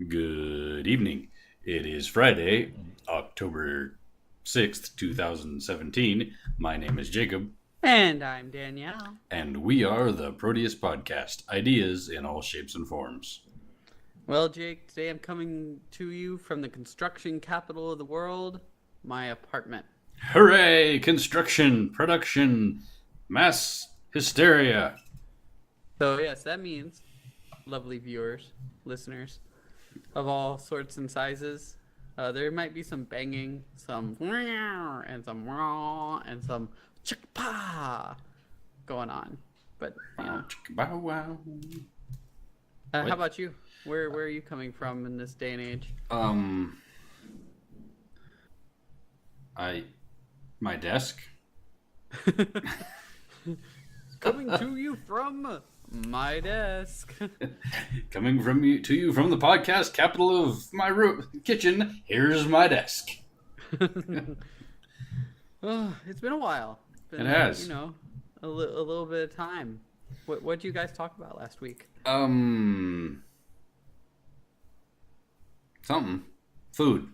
Good evening. It is Friday, October 6th, 2017. My name is Jacob, And I'm Danielle. and we are the Proteus Podcast, ideas in all shapes and forms. Well, Jake, today I'm coming to you from the construction capital of the world, my apartment. Hooray! Construction, production, mass hysteria. So, yes, that means, lovely viewers, listeners of all sorts and sizes, there might be some banging, some and some and some chicka going on. But, Wow, chicka bow wow. how about you? Where are you coming from in this day and age? My desk. Coming to you from my desk. Coming to you from the podcast capital of my kitchen. Here's my desk. Oh, it's been a while. It's been, It has. A little bit of time. What did you guys talk about last week? Something. Food.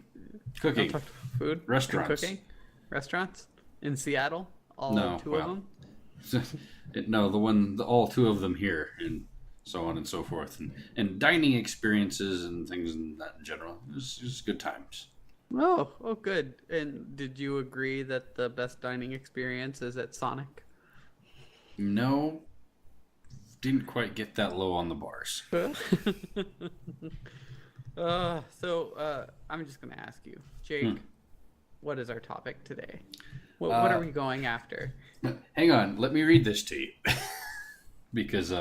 Cooking. Talked food, Restaurants. cooking, restaurants in Seattle. All No, two well. of them. No, all two of them here, and so on and so forth, and dining experiences and things in that in general. It was good times. Oh, good. And did you agree that the best dining experience is at Sonic? No, didn't quite get that low on the bars. I'm just gonna ask you, Jake. What is our topic today? What are we going after? Hang on, let me read this to you. because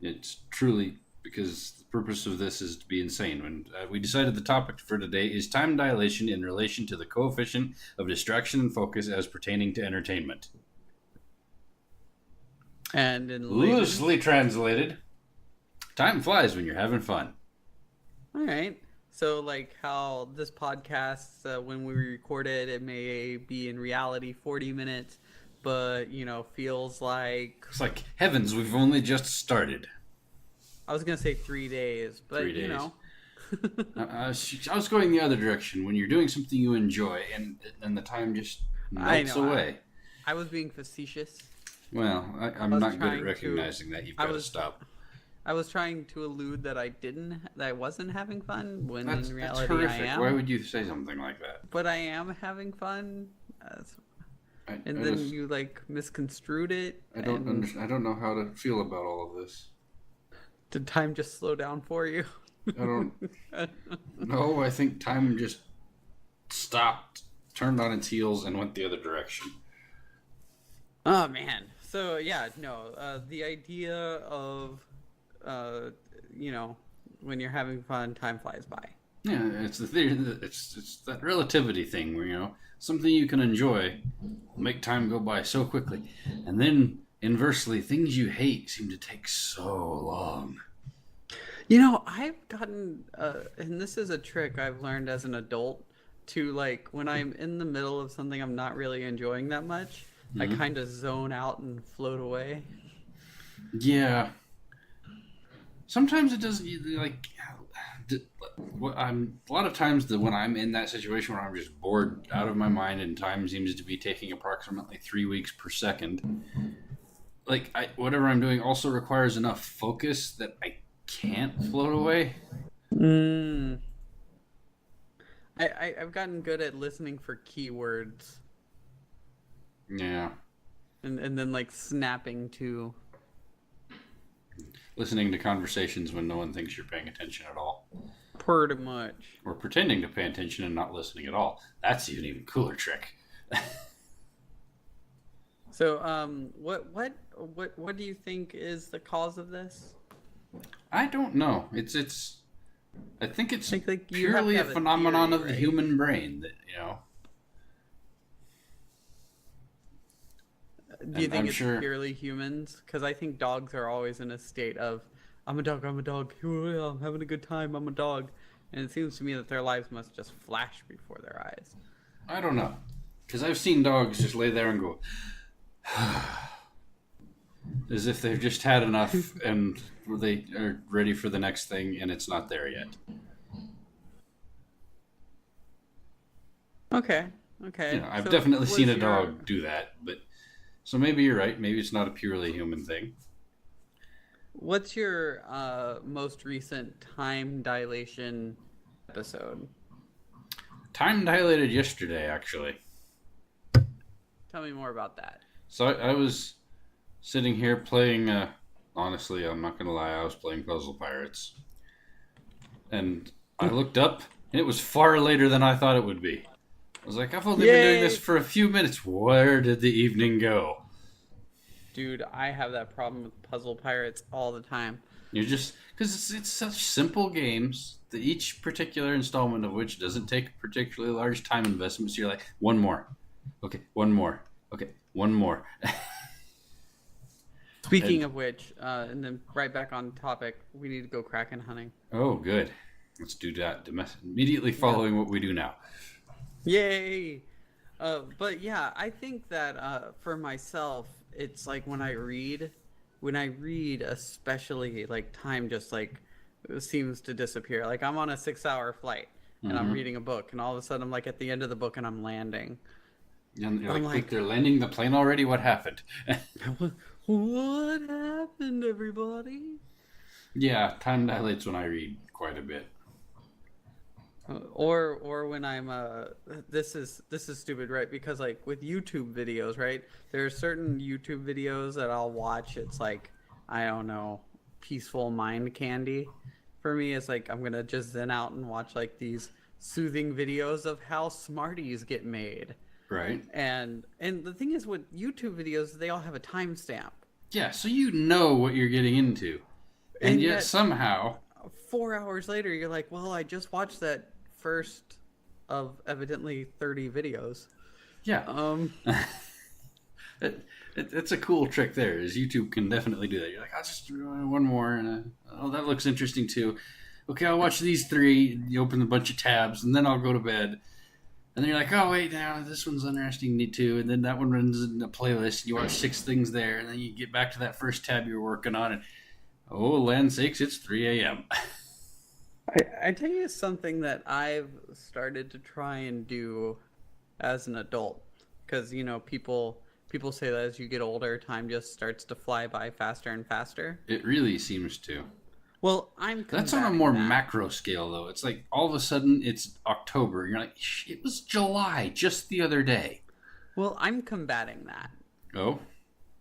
it's truly because the purpose of this is to be insane. When we decided the topic for today is time dilation in relation to the coefficient of distraction and focus as pertaining to entertainment. And in Loosely translated, time flies when you're having fun. All right. So, like how this podcast, when we record it, it may be in reality 40 minutes, but, feels like... It's like, heavens, we've only just started. I was going to say 3 days, but, 3 days. I was going the other direction. When you're doing something you enjoy and the time just melts away. I was being facetious. Well, I'm not good at recognizing that. You've got to stop. I was trying to allude that I wasn't having fun when in reality that's horrific. I am. Why would you say something like that? But I am having fun, you misconstrued it. I don't know how to feel about all of this. Did time just slow down for you? I don't. No, I think time just stopped, turned on its heels, and went the other direction. Oh man. So the idea of when you're having fun, time flies by. Yeah, it's the theory. It's that relativity thing where something you can enjoy will make time go by so quickly, and then inversely, things you hate seem to take so long. I've gotten, and this is a trick I've learned as an adult, to when I'm in the middle of something I'm not really enjoying that much, I kind of zone out and float away. Yeah. Sometimes it doesn't a lot of times when I'm in that situation where I'm just bored out of my mind and time seems to be taking approximately 3 weeks per second, whatever I'm doing also requires enough focus that I can't float away. I've gotten good at listening for keywords. Yeah. And then snapping to... Listening to conversations when no one thinks you're paying attention at all. Pretty much. Or pretending to pay attention and not listening at all. That's an even cooler trick. So, what do you think is the cause of this? I don't know. I think it's you have purely to a have phenomenon theory, of the right? human brain that Do you think it's sure... purely humans? Because I think dogs are always in a state of, I'm a dog, I'm having a good time, I'm a dog. And it seems to me that their lives must just flash before their eyes. I don't know. Because I've seen dogs just lay there and go, as if they've just had enough and they are ready for the next thing and it's not there yet. Okay. Okay. I've So definitely was seen a your dog do that, but so maybe you're right. Maybe it's not a purely human thing. what's your most recent time dilation episode? Time dilated yesterday, actually. Tell me more about that. So I was sitting here playing. Honestly, I'm not gonna lie. I was playing Puzzle Pirates, and I looked up, and it was far later than I thought it would be. I was like, I've only been doing this Yay! for a few minutes. Where did the evening go? Dude, I have that problem with Puzzle Pirates all the time. You're just because it's such simple games that each particular installment of which doesn't take a particularly large time investment. So you're like, one more, okay, one more, okay, one more. Speaking And of which, and then right back on topic, we need to go kraken hunting. oh, good. Let's do that immediately Yeah. following what we do now. Yay! But yeah, I think that for myself, it's like when I read, especially like time just like seems to disappear. Like I'm on a 6 hour flight and I'm Mm-hmm. reading a book, and all of a sudden I'm like at the end of the book and I'm landing. And you're I'm like, wait, like, they're landing the plane already? What happened? what happened, everybody? Yeah, time dilates when I read quite a bit. Or when I'm this is stupid, right? Because like with YouTube videos, right? There are certain YouTube videos that I'll watch. It's like, I don't know, peaceful mind candy. For me, it's like I'm gonna just zen out and watch like these soothing videos of how Smarties get made. Right? And the thing is with YouTube videos, they all have a timestamp. Yeah, so you know what you're getting into. And And yet yet somehow, 4 hours later, you're like, well, I just watched that first of evidently 30 videos. yeah. Um, It's a cool trick there, is YouTube can definitely do that. You're like, I'll just do one more, and oh, that looks interesting too. Okay, I'll watch these three. You open a bunch of tabs, and then I'll go to bed. And then you're like, oh, wait, now this one's interesting too. And then that one runs in a playlist. You watch 6 things there, and then you get back to that first tab you were working on, and oh, land sakes, it's 3 a.m. I tell you something that I've started to try and do as an adult, because people say that as you get older, time just starts to fly by faster and faster. It really seems to. Well, I'm That's on a combating more that. macro scale, though. It's like all of a sudden it's October. You're like, it was July just the other day. Well, I'm combating that Oh,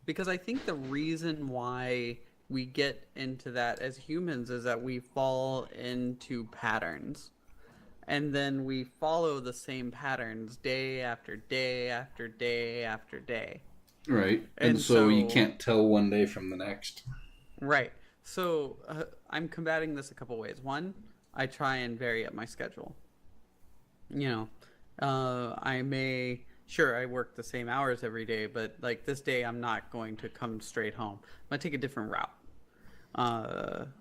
because I think the reason why we get into that as humans is that we fall into patterns. And then we follow the same patterns day after day after day after day. right. And And so you so, can't tell one day from the next. right. So I'm combating this a couple ways. One, I try and vary up my schedule. You know, I may, sure, I work the same hours every day, but like this day, I'm not going to come straight home. I'm going to take a different route.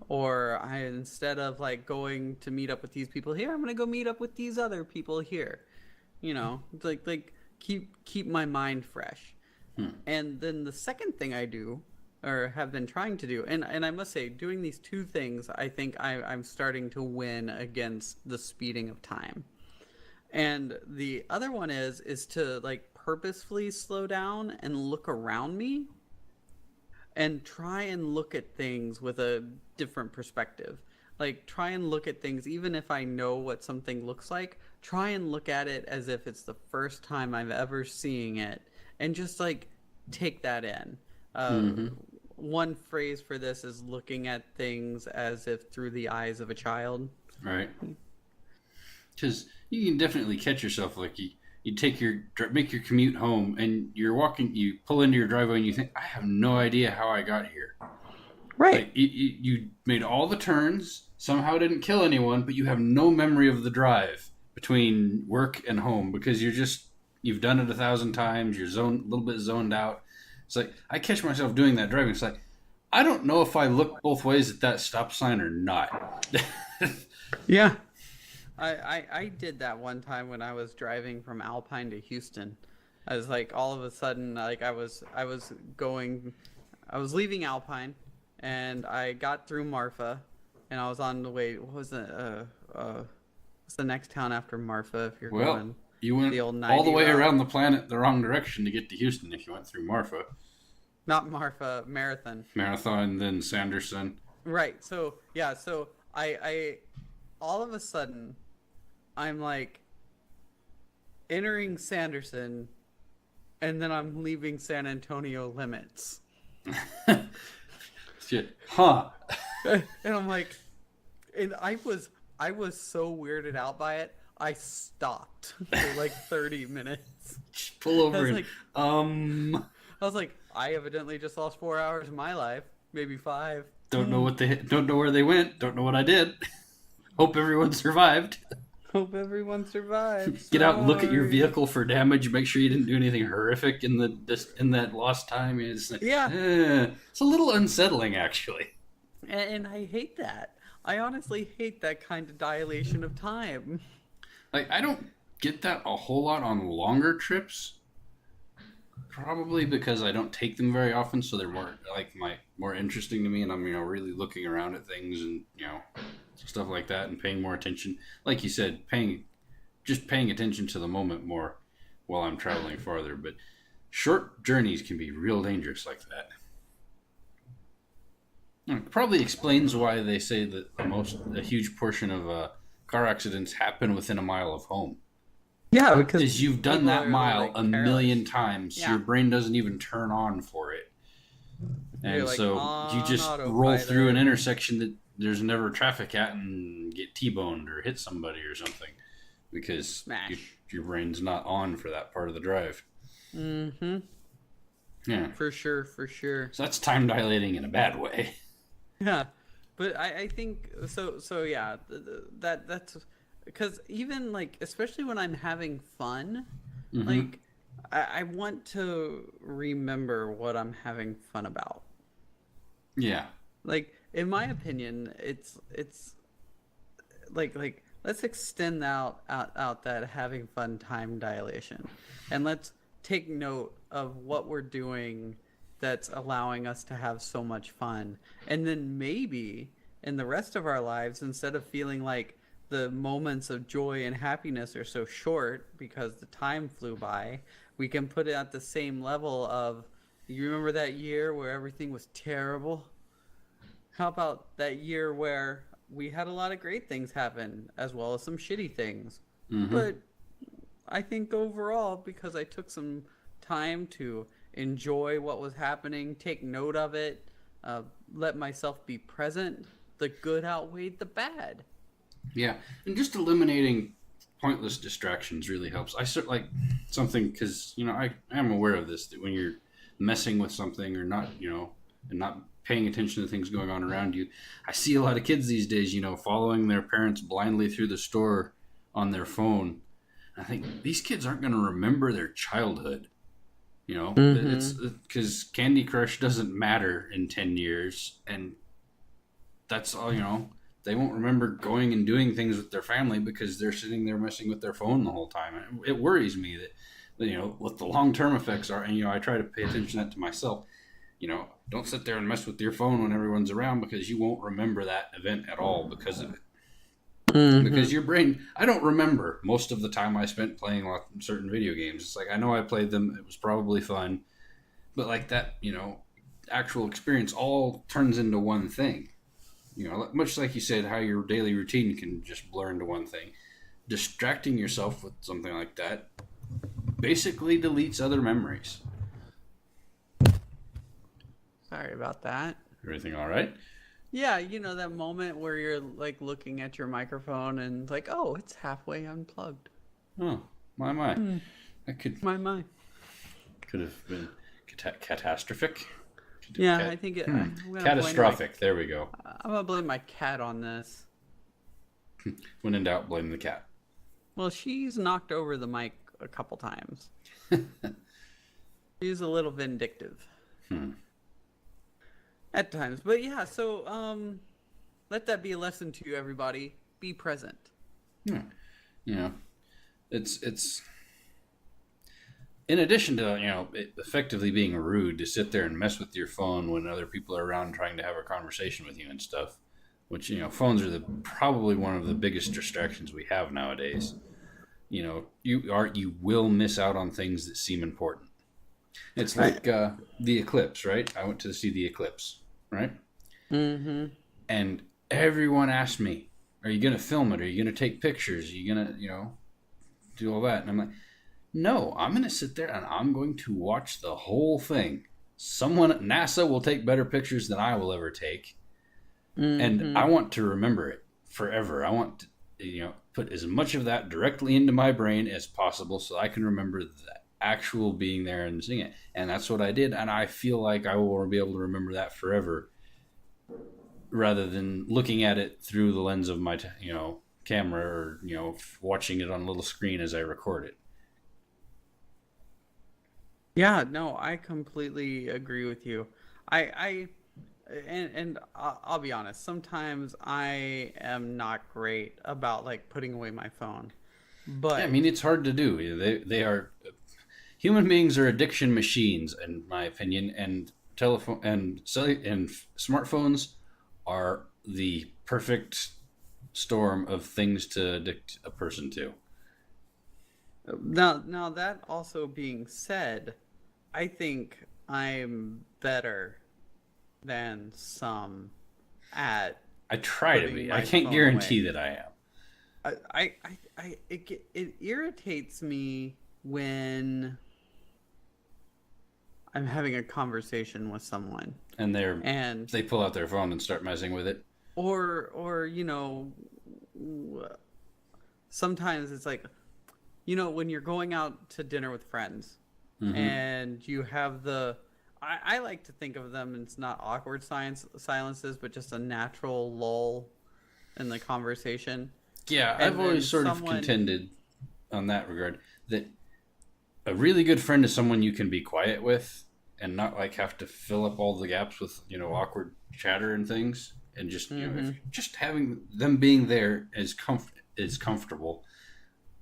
Or I, instead of like going to meet up with these people here, I'm going to go meet up with these other people here. It's like keep my mind fresh. Hmm. And then the second thing I do, or have been trying to do, and I must say, doing these two things, I think I'm starting to win against the speeding of time. And the other one is to like purposefully slow down and look around me and try and look at things with a different perspective. Like try and look at things even if I know what something looks like, try and look at it as if it's the first time I'm ever seeing it and just like take that in. Mm-hmm. One phrase for this is looking at things as if through the eyes of a child. Right. Because you can definitely catch yourself like you make your commute home and you're walking, you pull into your driveway and you think, I have no idea how I got here. Like you made all the turns, somehow didn't kill anyone, but you have no memory of the drive between work and home because you've done it 1,000 times. You're a little bit zoned out. It's like I catch myself doing that driving. It's like I don't know if I look both ways at that stop sign or not. Yeah. I did that one time when I was driving from Alpine to Houston. I was like all of a sudden like I was leaving Alpine and I got through Marfa and I was on the way, what was it what's the next town after Marfa if you're Well, going You went the old all the 90 way route. around the planet the wrong direction to get to Houston if you went through Marfa. Not Marfa, Marathon. Marathon, then Sanderson. Right. So yeah. So I all of a sudden, I'm like entering Sanderson, and then I'm leaving San Antonio limits. Shit. Huh. And I'm like, and I was so weirded out by it. I stopped for like 30 minutes. Just pull over was and, like- I was like, I evidently just lost 4 hours of my life, maybe 5. don't know where they went, don't know what I did. Hope everyone survived. Hope everyone survives. Get out and look at your Sorry. vehicle for damage. Make sure you didn't do anything horrific in that lost time. It's like, it's a little unsettling, actually. And I hate that. I honestly hate that kind of dilation of time. Like, I don't get that a whole lot on longer trips. Probably because I don't take them very often, so they're more interesting to me, and I'm really looking around at things and stuff like that, and paying more attention. Like you said, paying attention to the moment more while I'm traveling farther. But short journeys can be real dangerous like that. It probably explains why they say that a huge portion of car accidents happen within a mile of home. Yeah, Because you've done people that are, mile like, a careless. million times. Yeah. Your brain doesn't even turn on for it. And You're, like, so you on just autopilot. roll through an intersection that there's never traffic at and get T-boned or hit somebody or something. Because Smash. your brain's not on for that part of the drive. Mm-hmm. Yeah. For sure. So that's time dilating in a bad way. Yeah, but I think so yeah, that's because even like, especially when I'm having fun, Mhm. like I want to remember what I'm having fun about. Yeah. Like, in my opinion, it's like let's extend out that having fun time dilation, and let's take note of what we're doing that's allowing us to have so much fun. And then maybe in the rest of our lives, instead of feeling like the moments of joy and happiness are so short because the time flew by, we can put it at the same level of, you remember that year where everything was terrible? How about that year where we had a lot of great things happen as well as some shitty things? Mhm. But I think overall, because I took some time to enjoy what was happening, take note of it, let myself be present, the good outweighed the bad. Yeah, and just eliminating pointless distractions really helps. I sort like something because I am aware of this, that when you're messing with something or not, and not paying attention to things going on around you, I see a lot of kids these days, following their parents blindly through the store on their phone. I think these kids aren't going to remember their childhood. It's because Candy Crush doesn't matter in 10 years, and that's all. They won't remember going and doing things with their family because they're sitting there messing with their phone the whole time. It worries me that what the long-term effects are, and I try to pay attention to that to myself. Don't sit there and mess with your phone when everyone's around, because you won't remember that event at all because of it. Because your brain, I don't remember most of the time I spent playing certain video games. It's like, I know I played them, it was probably fun, but like that, actual experience all turns into one thing. Much like you said, how your daily routine can just blur into one thing. Distracting yourself with something like that basically deletes other memories. Sorry about that. Everything all right? Yeah, that moment where you're like looking at your microphone and like, oh, it's halfway unplugged. Oh, my. That could My. have been catastrophic. Yeah, I think it. I'm gonna Catastrophic. There we go. I'm gonna blame my cat on this. When in doubt, blame the cat. Well, she's knocked over the mic a couple times. She's a little vindictive. At times. But yeah, so let that be a lesson to you, everybody. Be present. Yeah. It's in addition to it effectively being rude to sit there and mess with your phone when other people are around trying to have a conversation with you and stuff, which phones are probably one of the biggest distractions we have nowadays. you will miss out on things that seem important. It's like the eclipse, right? I went to see the eclipse, right? Mm-hmm. And everyone asked me, "Are you going to film it? Are you going to take pictures? Are you going to, do all that?" And I'm like, "No, I'm going to sit there and I'm going to watch the whole thing. NASA will take better pictures than I will ever take, and I want to remember it forever. I want to, put as much of that directly into my brain as possible so I can remember the actual being there and seeing it." And that's what I did, and I feel like I will be able to remember that forever, rather than looking at it through the lens of my camera, or watching it on a little screen as I record it. Yeah, no, I completely agree with you. I'll be honest. Sometimes I am not great about like putting away my phone, Yeah, I but mean, it's hard to do. They are human beings are addiction machines, in my opinion, and telephone and smartphones are the perfect storm of things to addict a person to. now that also being said, I think I'm better than some at I try to putting be. I my can't phone guarantee away. that I am. It irritates me when I'm having a conversation with someone And and they pull out their phone and start messing with it. or sometimes it's like when you're going out to dinner with friends and you have I like to think of them, it's not awkward silences, but just a natural lull in the conversation. Yeah, And I've always then sort of contended on that regard that a really good friend is someone you can be quiet with and not like have to fill up all the gaps with awkward chatter and things, and just if just having them being there is comfortable.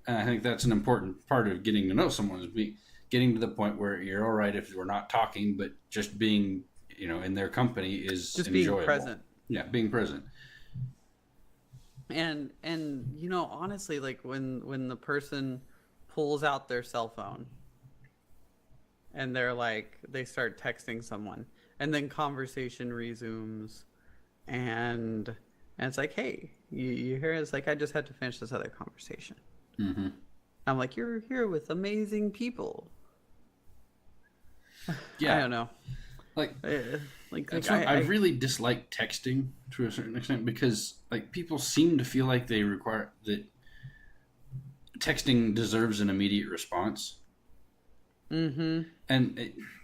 And I think that's an important part of getting to know someone, is getting to the point where you're all right if we're not talking, but just being in their company is just enjoyable. being present. Yeah, being present. And honestly, like when the person pulls out their cell phone and they start texting someone, and then conversation resumes, and it's like, hey, you hear, it's like, I just had to finish this other conversation. I'm like, you're here with amazing people. Yeah, I don't know. I really dislike texting to a certain extent, because like people seem to feel like they require that texting deserves an immediate response. And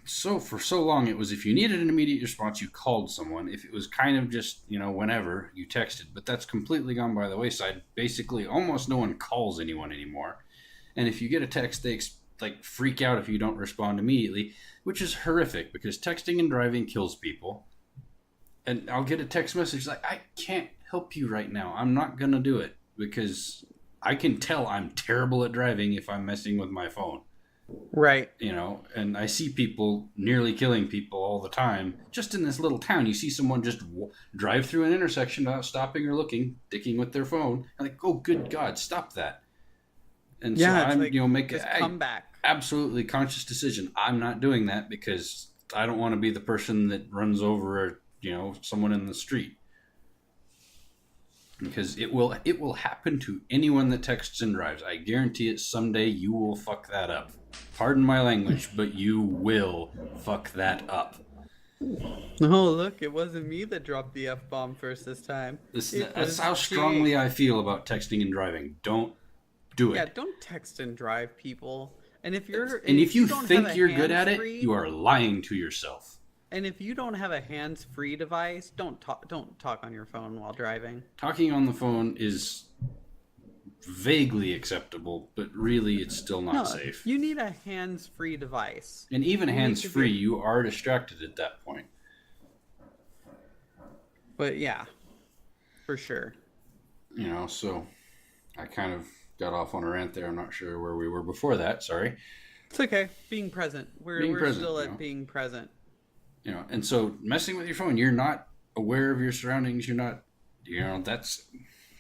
for so long it was, if you needed an immediate response, you called someone. If it was kind of just whenever, you texted. But that's completely gone by the wayside. Basically, almost no one calls anyone anymore. And if you get a text, they freak out if you don't respond immediately, which is horrific, because texting and driving kills people. And I'll get a text message like, I can't help you right now. I'm not going to do it, because I can tell I'm terrible at driving if I'm messing with my phone. Right. And I see people nearly killing people all the time. Just in this little town, you see someone just drive through an intersection without stopping or looking, dicking with their phone. I'm like, oh, good God, stop that. And Yeah, so I'm, like, make just a come back. absolutely conscious decision. I'm not doing that, because I don't want to be the person that runs over, someone in the street. Because it will happen to anyone that texts and drives. I guarantee it. Someday you will fuck that up. Pardon my language, but you will fuck that up. Oh, look, it wasn't me that dropped the F-bomb first this time. That's how strongly I feel about texting and driving. Don't do it. Yeah, don't text and drive, people. And if you don't think have a you're good at it, hands-free, you are lying to yourself. And if you don't have a hands-free device, don't talk on your phone while driving. Talking on the phone is vaguely acceptable, but really it's still not safe. You need a hands-free device. And even hands-free, you are distracted at that point. But yeah, for sure. So I kind of got off on a rant there. I'm not sure where we were before that. Sorry. It's okay. Being present. We're still at being present. And so messing with your phone, you're not aware of your surroundings. You're not, that's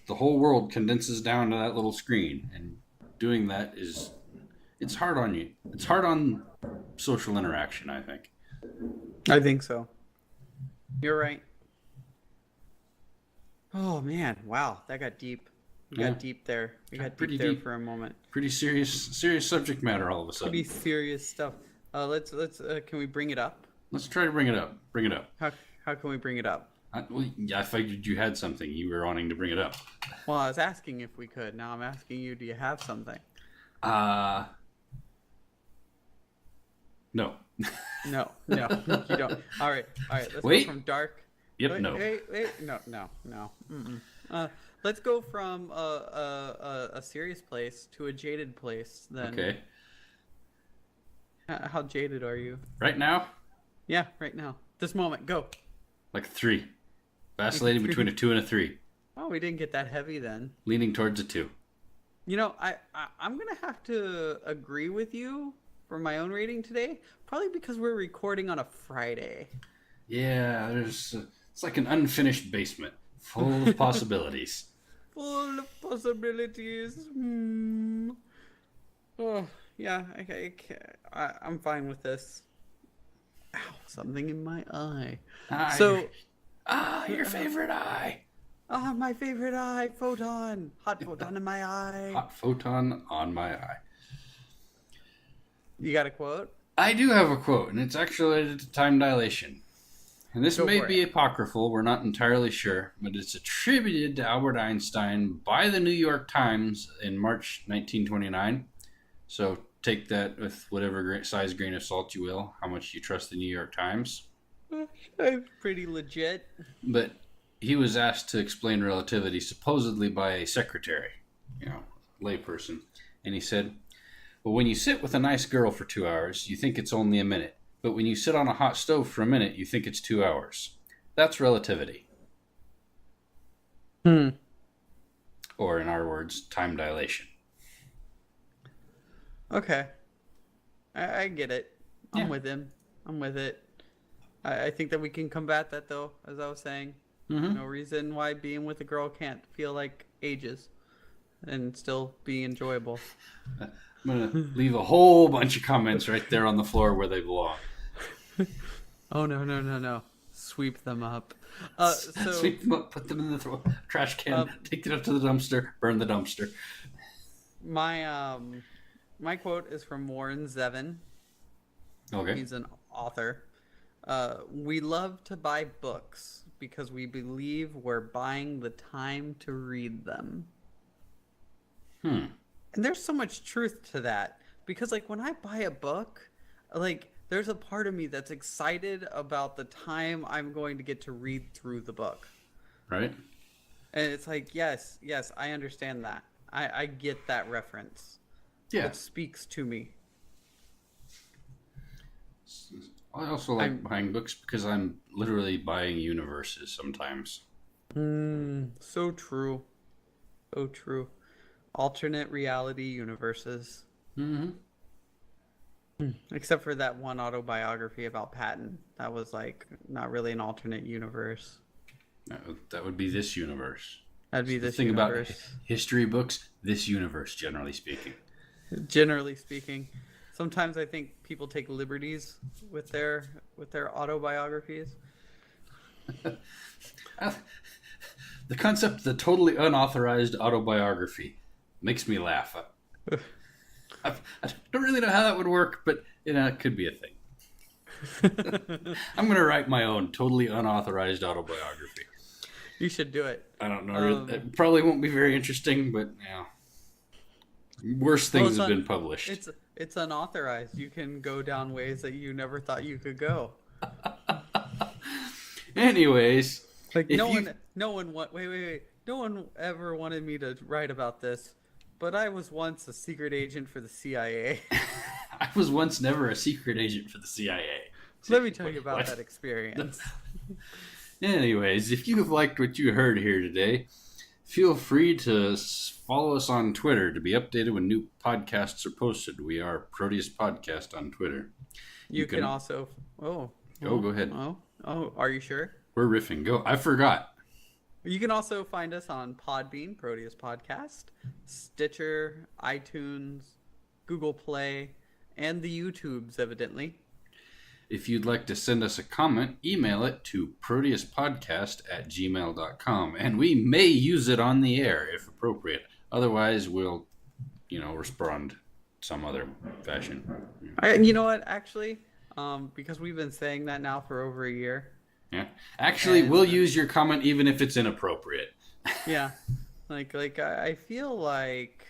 the whole world condenses down to that little screen. And doing that it's hard on you. It's hard on social interaction, I think. I think so. You're right. Oh man, wow, that got deep. We got deep there. We got pretty deep there deep. for a moment. Pretty serious subject matter all of a sudden. Pretty serious stuff. Let's can we bring it up? Let's try to bring it up. Bring it up. How can we bring it up? I figured you had something. You were wanting to bring it up. Well, I was asking if we could. Now I'm asking you, do you have something? No. No, you don't. All right. Let's Wait. go from dark. Yep, Wait, no. Wait. No. Let's go from a serious place to a jaded place. Then. Okay. How jaded are you? Right now? Yeah, right now. This moment. Go. Like a 3. Vacillating between a 2 and a 3. Oh, we didn't get that heavy then. Leaning towards a 2. You know, I'm going to have to agree with you for my own rating today. Probably because we're recording on a Friday. Yeah, it's like an unfinished basement. Full of possibilities. Full of possibilities. Oh, yeah, I'm fine with this. Ow, something in my eye. Your favorite eye. My favorite eye, photon. Hot photon in my eye. Hot photon on my eye. You got a quote? I do have a quote, and it's actually related to time dilation. And this may be apocryphal, we're not entirely sure, but it's attributed to Albert Einstein by the New York Times in March 1929. So take that with whatever size grain of salt you will, how much you trust the New York Times. That's pretty legit. But he was asked to explain relativity supposedly by a secretary, layperson. And he said, well, when you sit with a nice girl for 2 hours, you think it's only a minute. But when you sit on a hot stove for a minute, you think it's 2 hours. That's relativity. Or in our words, time dilation. Okay. I get it. I'm with him. I'm with it. I think that we can combat that, though, as I was saying. Mm-hmm. No reason why being with a girl can't feel like ages and still be enjoyable. I'm going to leave a whole bunch of comments right there on the floor where they belong. Oh, no. Sweep them up. Sweep them up, put them in the trash can, take it up to the dumpster, burn the dumpster. My quote is from Warren Zevon. Okay. He's an author. We love to buy books because we believe we're buying the time to read them. And there's so much truth to that. Because, like, when I buy a book, like, there's a part of me that's excited about the time I'm going to get to read through the book. Right. And it's like, yes, I understand that. I get that reference. Yeah. It speaks to me. I also like buying books because I'm literally buying universes sometimes. So true. So true. Alternate reality universes. Mm-hmm. Except for that one autobiography about Patton. That was like not really an alternate universe. That would be this universe. That'd be That's this the thing universe. about history books, this universe, generally speaking. Generally speaking. Sometimes I think people take liberties with their autobiographies. The concept of the totally unauthorized autobiography makes me laugh. I don't really know how that would work, but it could be a thing. I'm going to write my own totally unauthorized autobiography. You should do it. I don't know. It probably won't be very interesting, but worse things have been published. It's unauthorized. You can go down ways that you never thought you could go. Anyways, like no one ever wanted me to write about this, but I was once a secret agent for the CIA. I was once never a secret agent for the CIA. Let me tell you about that experience. Anyways, if you've liked what you heard here today, feel free to follow us on Twitter to be updated when new podcasts are posted. We are Proteus Podcast on Twitter. You can also... Go ahead. Oh, are you sure? We're riffing. Go. I forgot. You can also find us on Podbean, Proteus Podcast, Stitcher, iTunes, Google Play, and the YouTubes, evidently. If you'd like to send us a comment, email it to proteuspodcast@gmail.com, and we may use it on the air if appropriate. Otherwise, we'll, respond some other fashion. You know what, actually, because we've been saying that now for over a year. Yeah. Actually, we'll use your comment even if it's inappropriate. Yeah. I feel like,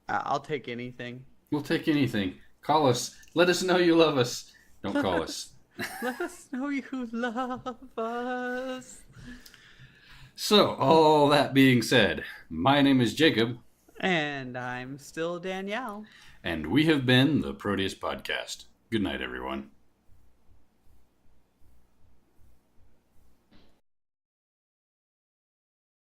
I'll take anything. We'll take anything. Call us. Let us know you love us. Don't call us. Let us know you love us. So, all that being said, my name is Jacob. And I'm still Danielle. And we have been the Proteus Podcast. Good night, everyone.